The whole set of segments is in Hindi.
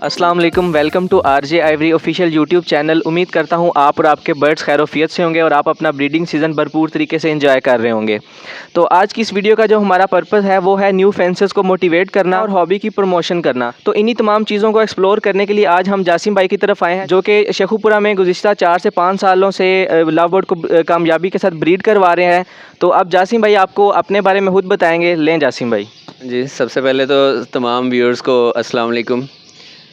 अस्सलाम वालेकुम, welcome to RJ Ivory official YouTube channel. उम्मीद करता हूँ आप और आपके बर्ड्स खैरोफियत से होंगे और आप अपना ब्रीडिंग सीज़न भरपूर तरीके से एंजॉय कर रहे होंगे। तो आज की इस वीडियो का जो हमारा पर्पस है वो है न्यू फेंसेस को मोटिवेट करना और हॉबी की प्रमोशन करना। तो इन्हीं तमाम चीज़ों को एक्सप्लोर करने के लिए आज हम जासिम भाई की तरफ आए हैं, जो कि शेखुपुरा में गुज़िश्ता 4 से 5 सालों से लव बर्ड को कामयाबी के साथ ब्रीड करवा रहे हैं। तो अब जासिम भाई आपको अपने बारे में खुद बताएंगे। लें जासिम भाई। जी, सबसे पहले तो तमाम व्यूअर्स को अस्सलाम वालेकुम।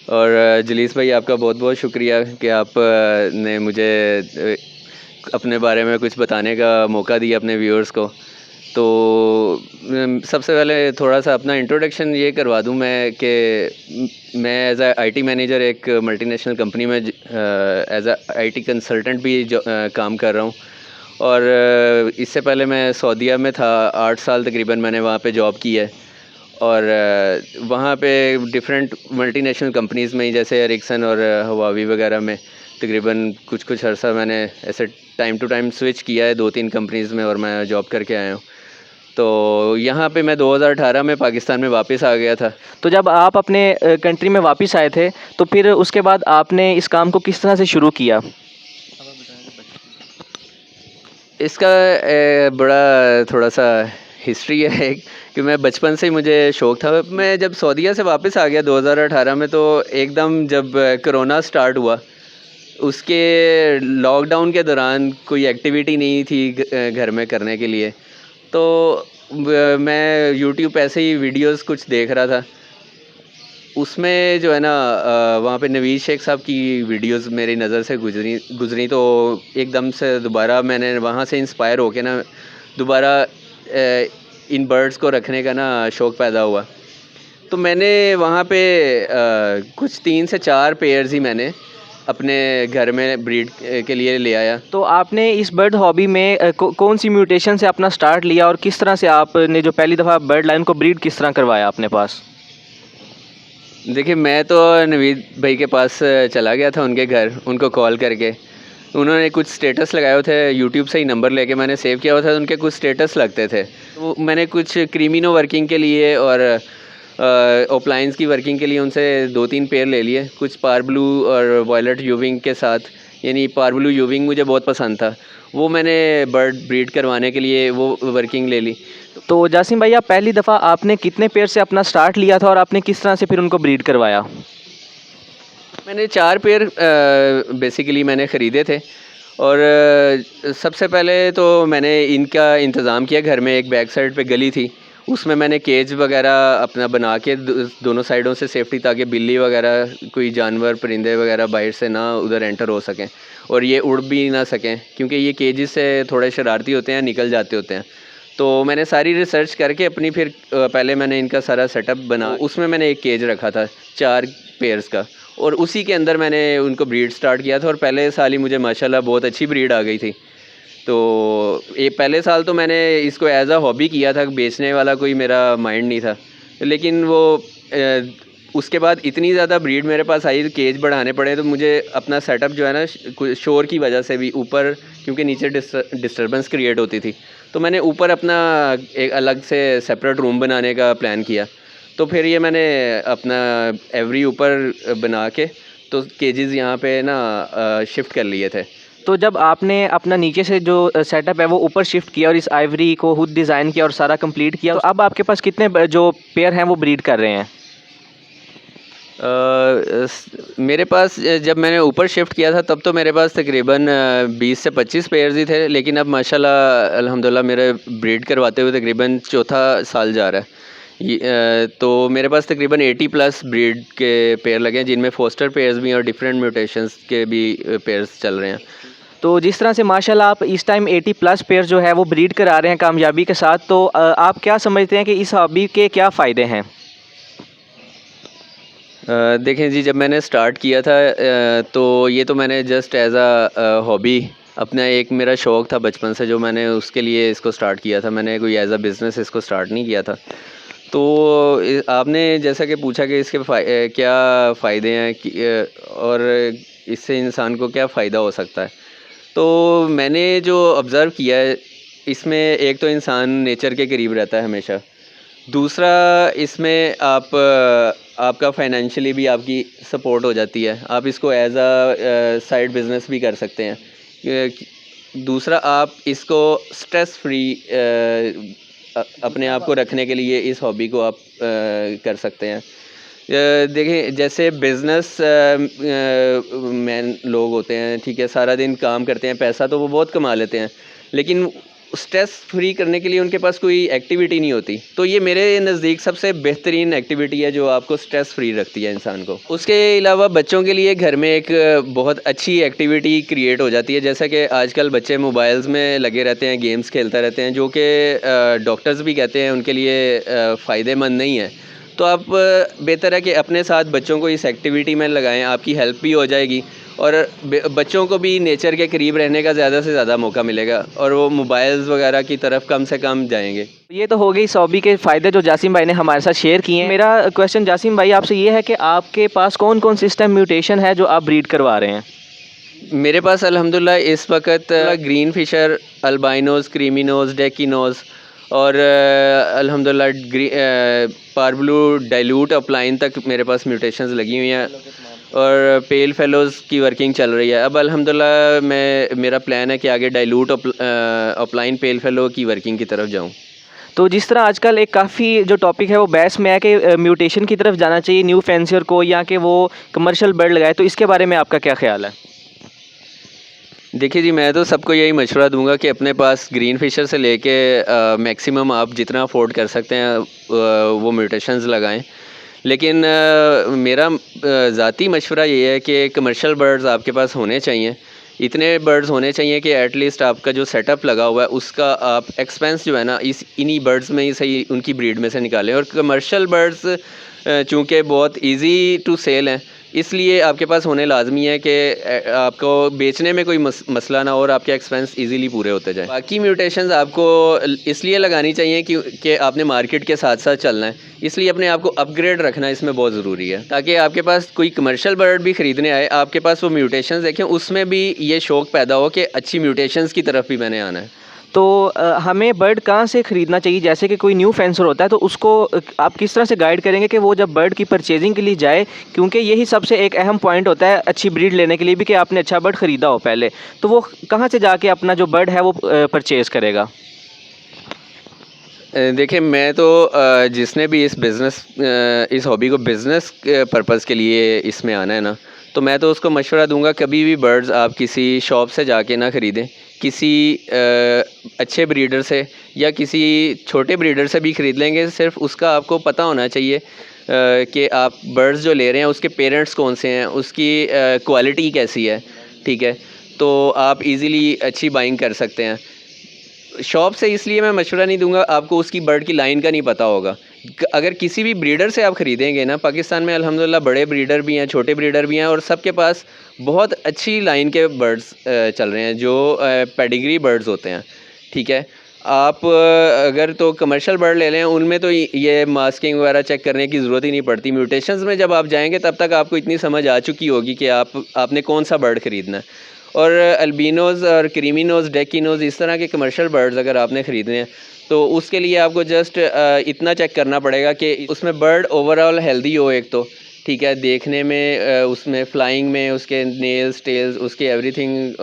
और जलीस भाई, आपका बहुत बहुत शुक्रिया कि आप ने मुझे अपने बारे में कुछ बताने का मौका दिया अपने व्यूअर्स को। तो सबसे पहले थोड़ा सा अपना इंट्रोडक्शन ये करवा दूं मैं कि मैं एज आ आईटी मैनेजर एक मल्टीनेशनल कंपनी में एज आ आईटी कंसल्टेंट भी काम कर रहा हूं। और इससे पहले मैं सऊदीया में था, 8 साल तकरीबन मैंने वहाँ पे जॉब की है। और वहाँ पे डिफरेंट मल्टीनेशनल कंपनीज़ में ही, जैसे एरिक्सन और हुआवी वगैरह में तकरीबन कुछ अरसा मैंने ऐसे टाइम टू टाइम स्विच किया है 2-3 कंपनीज़ में, और मैं जॉब करके आया हूँ। तो यहाँ पे मैं 2018 में पाकिस्तान में वापस आ गया था। तो जब आप अपने कंट्री में वापस आए थे तो फिर उसके बाद आपने इस काम को किस तरह से शुरू किया? इसका बड़ा थोड़ा सा हिस्ट्री है कि मैं बचपन से ही मुझे शौक़ था। मैं जब सऊदीया से वापस आ गया 2018 में, तो एकदम जब कोरोना स्टार्ट हुआ, उसके लॉकडाउन के दौरान कोई एक्टिविटी नहीं थी घर में करने के लिए। तो मैं यूट्यूब पे ऐसे ही वीडियोस कुछ देख रहा था। उसमें जो है ना, वहाँ पे नवीद शेख साहब की वीडियोस मेरी नज़र से गुजरी। तो एकदम से दोबारा मैंने वहाँ से इंस्पायर होके ना दोबारा इन बर्ड्स को रखने का ना शौक़ पैदा हुआ। तो मैंने वहाँ पे कुछ 3 से 4 पेयर्स ही मैंने अपने घर में ब्रीड के लिए ले आया। तो आपने इस बर्ड हॉबी में कौन सी म्यूटेशन से अपना स्टार्ट लिया और किस तरह से आपने जो पहली दफ़ा बर्ड लाइन को ब्रीड किस तरह करवाया अपने पास? देखिए, मैं तो नवीद भाई के पास चला गया था, उनके घर, उनको कॉल करके। उन्होंने कुछ स्टेटस लगाए हुए थे, यूट्यूब से ही नंबर लेके मैंने सेव किया हुआ था, उनके कुछ स्टेटस लगते थे। तो मैंने कुछ क्रीमिनो वर्किंग के लिए और ओपलाइंस की वर्किंग के लिए उनसे 2-3 पेयर ले लिए, कुछ पार ब्लू और वॉयलेट यूविंग के साथ। यानी पार ब्लू यूविंग मुझे बहुत पसंद था, वो मैंने बर्ड ब्रीड करवाने के लिए वो वर्किंग ले ली। तो जासिम भाई, आप पहली दफ़ा आपने कितने पेयर से अपना स्टार्ट लिया था और आपने किस तरह से फिर उनको ब्रीड करवाया? मैंने 4 पेयर बेसिकली मैंने ख़रीदे थे। और सबसे पहले तो मैंने इनका इंतज़ाम किया। घर में एक बैक साइड पे गली थी, उसमें मैंने केज वगैरह अपना बना के दोनों साइडों से सेफ्टी, ताकि बिल्ली वगैरह कोई जानवर परिंदे वगैरह बाहर से ना उधर एंटर हो सकें और ये उड़ भी ना सकें, क्योंकि ये केजेस से थोड़े शरारती होते हैं, निकल जाते होते हैं। तो मैंने सारी रिसर्च करके अपनी फिर पहले मैंने इनका सारा सेटअप बना, उसमें मैंने एक केज रखा था 4 पेयर्स का, और उसी के अंदर मैंने उनको ब्रीड स्टार्ट किया था। और पहले साल ही मुझे माशाल्लाह बहुत अच्छी ब्रीड आ गई थी। तो ये पहले साल तो मैंने इसको एज आ हॉबी किया था, बेचने वाला कोई मेरा माइंड नहीं था। लेकिन वो उसके बाद इतनी ज़्यादा ब्रीड मेरे पास आई, तो केज बढ़ाने पड़े, तो मुझे अपना सेटअप जो है ना, शोर की वजह से भी ऊपर, क्योंकि नीचे डिस्टर्बेंस क्रिएट होती थी, तो मैंने ऊपर अपना एक अलग से सेपरेट रूम बनाने का प्लान किया। तो फिर ये मैंने अपना एवरी ऊपर बना के तो केजेस यहाँ पे ना शिफ्ट कर लिए थे। तो जब आपने अपना नीचे से जो सेटअप है वो ऊपर शिफ्ट किया और इस आइवरी को खुद डिज़ाइन किया और सारा कंप्लीट किया, तो अब आपके पास कितने जो पेयर हैं वो ब्रीड कर रहे हैं? मेरे पास जब मैंने ऊपर शिफ्ट किया था तब तो मेरे पास तकरीबन 20 से 25 पेयर्स ही थे। लेकिन अब माशाल्लाह अल्हम्दुलिल्लाह मेरे ब्रीड करवाते हुए तकरीबन चौथा साल जा रहा है। तो मेरे पास तकरीबन 80 प्लस ब्रीड के पेयर लगे हैं, जिनमें फोस्टर पेयर्स भी हैं और डिफरेंट म्यूटेशंस के भी पेयर्स चल रहे हैं। तो जिस तरह से माशाल्लाह आप इस टाइम 80 प्लस पेयर जो है वो ब्रीड करा रहे हैं कामयाबी के साथ, तो आप क्या समझते हैं कि इस हॉबी के क्या फ़ायदे हैं? देखें जी, जब मैंने स्टार्ट किया था तो ये तो मैंने जस्ट एज़ आ हॉबी, अपना एक मेरा शौक़ था बचपन से, जो मैंने उसके लिए इसको स्टार्ट किया था। मैंने कोई एज़ अ बिज़नेस इसको स्टार्ट नहीं किया था। तो आपने जैसा कि पूछा कि इसके क्या फ़ायदे हैं और इससे इंसान को क्या फ़ायदा हो सकता है। तो मैंने जो ऑब्ज़र्व किया है, इसमें एक तो इंसान नेचर के करीब रहता है हमेशा। दूसरा, इसमें आप आपका फाइनेंशियली भी आपकी सपोर्ट हो जाती है। आप इसको एज अ साइड बिजनेस भी कर सकते हैं। दूसरा, आप इसको स्ट्रेस फ्री अपने आप को रखने के लिए इस हॉबी को आप कर सकते हैं। देखिए, जैसे बिज़नेस मैन लोग होते हैं, ठीक है, सारा दिन काम करते हैं, पैसा तो वो बहुत कमा लेते हैं, लेकिन स्ट्रेस फ्री करने के लिए उनके पास कोई एक्टिविटी नहीं होती। तो ये मेरे नज़दीक सबसे बेहतरीन एक्टिविटी है जो आपको स्ट्रेस फ्री रखती है इंसान को। उसके अलावा बच्चों के लिए घर में एक बहुत अच्छी एक्टिविटी क्रिएट हो जाती है। जैसा कि आजकल बच्चे मोबाइल्स में लगे रहते हैं, गेम्स खेलते रहते हैं, जो कि डॉक्टर्स भी कहते हैं उनके लिए फ़ायदेमंद नहीं है। तो आप बेहतर है कि अपने साथ बच्चों को इस एक्टिविटी में लगाएं, आपकी हेल्प भी हो जाएगी और बच्चों को भी नेचर के करीब रहने का ज़्यादा से ज़्यादा मौका मिलेगा और वो मोबाइल्स वगैरह की तरफ कम से कम जाएंगे। ये तो हो गई इस हॉबी के फ़ायदे जो जासिम भाई ने हमारे साथ शेयर किए हैं। मेरा क्वेश्चन जासिम भाई आपसे ये है कि आपके पास कौन कौन सिस्टम म्यूटेशन है जो आप ब्रीड करवा रहे हैं? मेरे पास अल्हम्दुलिल्लाह इस वक्त ग्रीन फिशर, अल्बाइनोज, क्रीमिनोज, डेकिनोज और अल्हम्दुलिल्लाह पारब्लू डाइल्यूट अपलाइन तक मेरे पास म्यूटेशंस लगी हुई हैं और पेल फेलोज़ की वर्किंग चल रही है। अब अल्हम्दुलिल्लाह मेरा प्लान है कि आगे डाइल्यूट अपलाइन पेल फेलो की वर्किंग की तरफ जाऊँ। तो जिस तरह आजकल एक काफ़ी जो टॉपिक है वो बहस में है कि म्यूटेशन की तरफ जाना चाहिए न्यू फैंसियर को, या कि वो कमर्शियल बर्ड लगाए, तो इसके बारे में आपका क्या ख्याल है? देखिए जी, मैं तो सबको यही मशवरा दूंगा कि अपने पास ग्रीन फिशर से लेके मैक्सिमम आप जितना अफोर्ड कर सकते हैं वो म्यूटेशंस लगाएं। लेकिन मेरा ज़ाती मशवरा ये है कि कमर्शियल बर्ड्स आपके पास होने चाहिए। इतने बर्ड्स होने चाहिए कि एटलीस्ट आपका जो सेटअप लगा हुआ है उसका आप एक्सपेंस जो है ना इन्हीं बर्ड्स में ही सही उनकी ब्रीड में से निकालें। और कमर्शियल बर्ड्स चूँकि बहुत इजी टू सेल हैं, इसलिए आपके पास होने लाजमी है कि आपको बेचने में कोई मसला ना हो और आपके एक्सपेंस इजीली पूरे होते जाएं। बाकी म्यूटेशंस आपको इसलिए लगानी चाहिए कि आपने मार्केट के साथ साथ चलना है, इसलिए अपने आप को अपग्रेड रखना इसमें बहुत ज़रूरी है, ताकि आपके पास कोई कमर्शियल बर्ड भी ख़रीदने आए, आपके पास वो म्यूटेशंस देखें, उसमें भी ये शौक़ पैदा हो कि अच्छी म्यूटेशंस की तरफ भी मैंने आना है। तो हमें बर्ड कहाँ से ख़रीदना चाहिए? जैसे कि कोई न्यू फेंसर होता है तो उसको आप किस तरह से गाइड करेंगे कि वो जब बर्ड की परचेजिंग के लिए जाए, क्योंकि यही सबसे एक अहम पॉइंट होता है अच्छी ब्रीड लेने के लिए भी, कि आपने अच्छा बर्ड ख़रीदा हो पहले, तो वो कहाँ से जाके अपना जो बर्ड है वो परचेज़ करेगा? देखिए, मैं तो जिसने भी इस हॉबी को बिज़नेस पर्पज़ के लिए इसमें आना है ना, तो मैं तो उसको मशवरा दूंगा कभी भी बर्ड्स आप किसी शॉप से जाके ना ख़रीदें, किसी अच्छे ब्रीडर से या किसी छोटे ब्रीडर से भी ख़रीद लेंगे। सिर्फ उसका आपको पता होना चाहिए कि आप बर्ड्स जो ले रहे हैं उसके पेरेंट्स कौन से हैं, उसकी क्वालिटी कैसी है, ठीक है, तो आप इजीली अच्छी बाइंग कर सकते हैं। शॉप से इसलिए मैं मशवरा नहीं दूंगा, आपको उसकी बर्ड की लाइन का नहीं पता होगा। अगर किसी भी ब्रीडर से आप ख़रीदेंगे ना, पाकिस्तान में अल्हम्दुलिल्लाह बड़े ब्रीडर भी हैं, छोटे ब्रीडर भी हैं और सबके पास बहुत अच्छी लाइन के बर्ड्स चल रहे हैं जो पेडिग्री बर्ड्स होते हैं, ठीक है। आप अगर तो कमर्शियल बर्ड ले लें, उनमें तो ये मास्किंग वगैरह चेक करने की ज़रूरत ही नहीं पड़ती। म्यूटेशंस में जब आप जाएंगे तब तक आपको इतनी समझ आ चुकी होगी कि आपने कौन सा बर्ड ख़रीदना है। और अल्बिनोज़ और क्रीमिनोज़, डेकिनोज़, इस तरह के कमर्शियल बर्ड्स अगर आपने ख़रीदने हैं तो उसके लिए आपको जस्ट इतना चेक करना पड़ेगा कि उसमें बर्ड ओवरऑल हेल्दी हो एक तो, ठीक है, देखने में उसमें फ्लाइंग में उसके नेल्स, टेल्स, उसके एवरीथिंग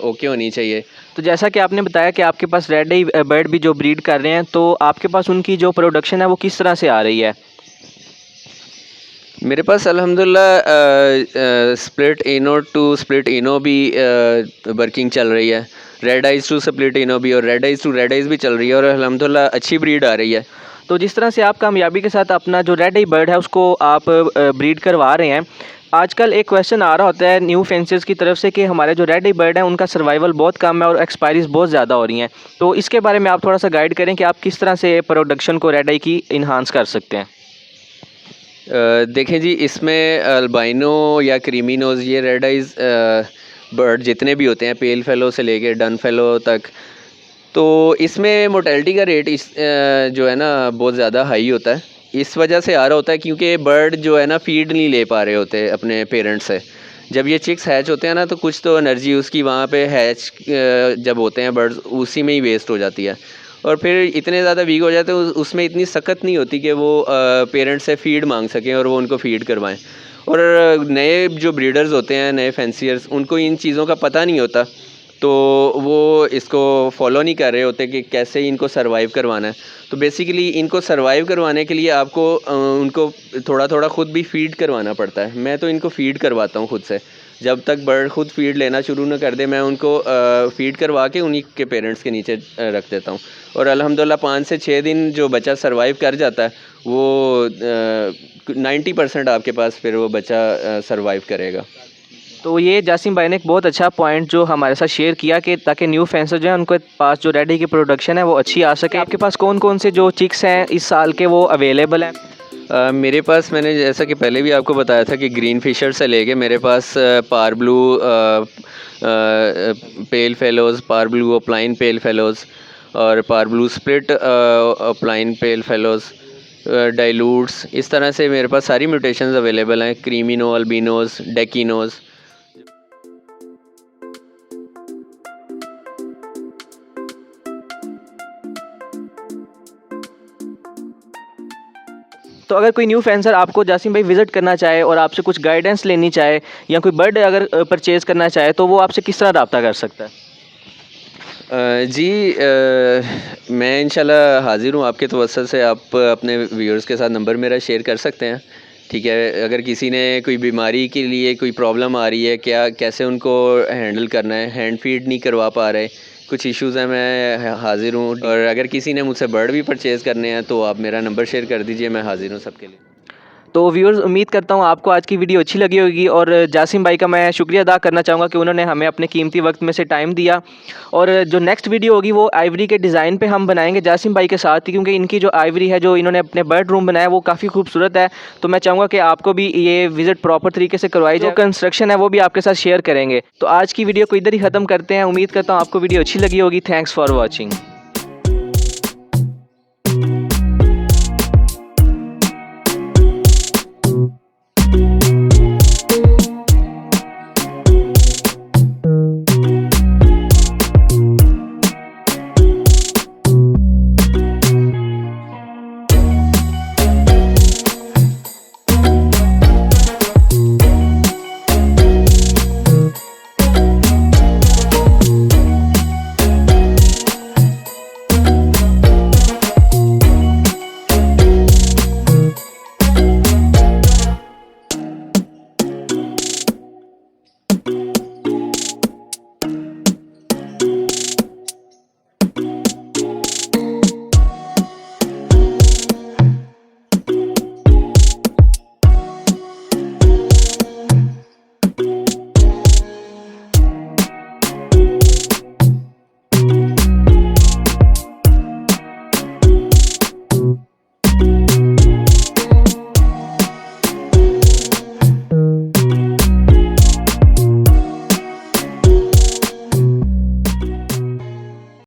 ओके होनी चाहिए। तो जैसा कि आपने बताया कि आपके पास रेड आई बर्ड भी जो ब्रीड कर रहे हैं, तो आपके पास उनकी जो प्रोडक्शन है वो किस तरह से आ रही है? मेरे पास अल्हम्दुलिल्लाह split inno two split inno भी वर्किंग चल रही है, red eyes two split inno भी और red eyes two red eyes भी चल रही है और अल्हम्दुलिल्लाह अच्छी ब्रीड आ रही है। तो जिस तरह से आप कामयाबी के साथ अपना जो रेड आई बर्ड है उसको आप ब्रीड करवा रहे हैं, आजकल एक क्वेश्चन आ रहा होता है न्यू फेंसियर्स की तरफ से कि हमारे जो रेड आई बर्ड है उनका सर्वाइवल बहुत कम है और एक्सपायरीज बहुत ज़्यादा हो रही हैं, तो इसके बारे में आप थोड़ा सा गाइड करें कि आप किस तरह से प्रोडक्शन को रेड आई की इन्हांस कर सकते हैं? देखें जी, इसमें अल्बाइनो या क्रीमिनोज़, ये रेड आइज़ बर्ड जितने भी होते हैं, पेल फेलो से लेके डन फेलो तक, तो इसमें मोर्टेलिटी का रेट जो है ना बहुत ज़्यादा हाई होता है। इस वजह से आ रहा होता है क्योंकि बर्ड जो है ना फीड नहीं ले पा रहे होते अपने पेरेंट्स से। जब ये चिक्स हैच होते हैं ना तो कुछ तो एनर्जी उसकी वहाँ पे हैच जब होते हैं बर्ड्स उसी में ही वेस्ट हो जाती है और फिर इतने ज़्यादा वीक हो जाते हैं उसमें इतनी सख्त नहीं होती कि वो पेरेंट्स से फ़ीड मांग सकें और वो उनको फ़ीड करवाएं। और नए जो ब्रीडर्स होते हैं, नए फैंसियर्स, उनको इन चीज़ों का पता नहीं होता, तो वो इसको फॉलो नहीं कर रहे होते कि कैसे इनको सरवाइव करवाना है। तो बेसिकली इनको सरवाइव करवाने के लिए आपको उनको थोड़ा थोड़ा ख़ुद भी फ़ीड करवाना पड़ता है। मैं तो इनको फ़ीड करवाता हूँ खुद से। जब तक बर्ड खुद फ़ीड लेना शुरू न कर दे, मैं उनको फ़ीड करवा के उन्हीं के पेरेंट्स के नीचे रख देता हूँ। और अल्हम्दुलिल्लाह 5 से 6 दिन जो बच्चा सरवाइव कर जाता है, वो 90% आपके पास फिर वो बच्चा सरवाइव करेगा। तो ये जासिम भाई ने एक बहुत अच्छा पॉइंट जो हमारे साथ शेयर किया कि ताकि न्यू फैंसर जो है उनके पास जो रेडी की प्रोडक्शन है वो अच्छी आ सके। आपके पास कौन कौन से जो चिक्स हैं इस साल के वो अवेलेबल हैं? मेरे पास, मैंने जैसा कि पहले भी आपको बताया था कि ग्रीन फिशर से लेके मेरे पास पार ब्लू पेल फेलोज़, पार ब्लू ओपलाइन पेल फेलोज़ और पार ब्लू स्प्लिट ओपलाइन पेल फेलोज़, डाइलूट्स, इस तरह से मेरे पास सारी म्यूटेशंस अवेलेबल हैं। क्रीमिनो, अल्बिनोज़, डेकिनोज़। तो अगर कोई न्यू फैंसर आपको जासिम भाई विज़िट करना चाहे और आपसे कुछ गाइडेंस लेनी चाहे या कोई बर्ड अगर परचेज़ करना चाहे तो वो आपसे किस तरह रब्ता कर सकता है? मैं इंशाल्लाह हाज़िर हूँ आपके तवस्सुल से। आप अपने व्यूअर्स के साथ नंबर मेरा शेयर कर सकते हैं, ठीक है। अगर किसी ने कोई बीमारी के लिए कोई प्रॉब्लम आ रही है, कैसे उनको हैंडल करना है, हैंड फीड नहीं करवा पा रहे, कुछ इश्यूज़ हैं, मैं हाज़िर हूँ। और अगर किसी ने मुझसे बर्ड भी परचेज़ करने हैं तो आप मेरा नंबर शेयर कर दीजिए, मैं हाज़िर हूँ सबके लिए। तो व्यूअर्स, उम्मीद करता हूँ आपको आज की वीडियो अच्छी लगी होगी और जासिम भाई का मैं शुक्रिया अदा करना चाहूँगा कि उन्होंने हमें अपने कीमती वक्त में से टाइम दिया। और जो नेक्स्ट वीडियो होगी वो आइवरी के डिज़ाइन पे हम बनाएंगे जासिम भाई के साथ ही, क्योंकि इनकी जो आइवरी है जो इन्होंने अपने बर्ड रूम बनाया वो काफ़ी खूबसूरत है। तो मैं चाहूँगा कि आपको भी ये विज़िट प्रॉपर तरीके से करवाई जाए। कंस्ट्रक्शन है वो भी आपके साथ शेयर करेंगे। तो आज की वीडियो को इधर ही ख़त्म करते हैं। उम्मीद करता हूँ आपको वीडियो अच्छी लगी होगी। Thanks for watching.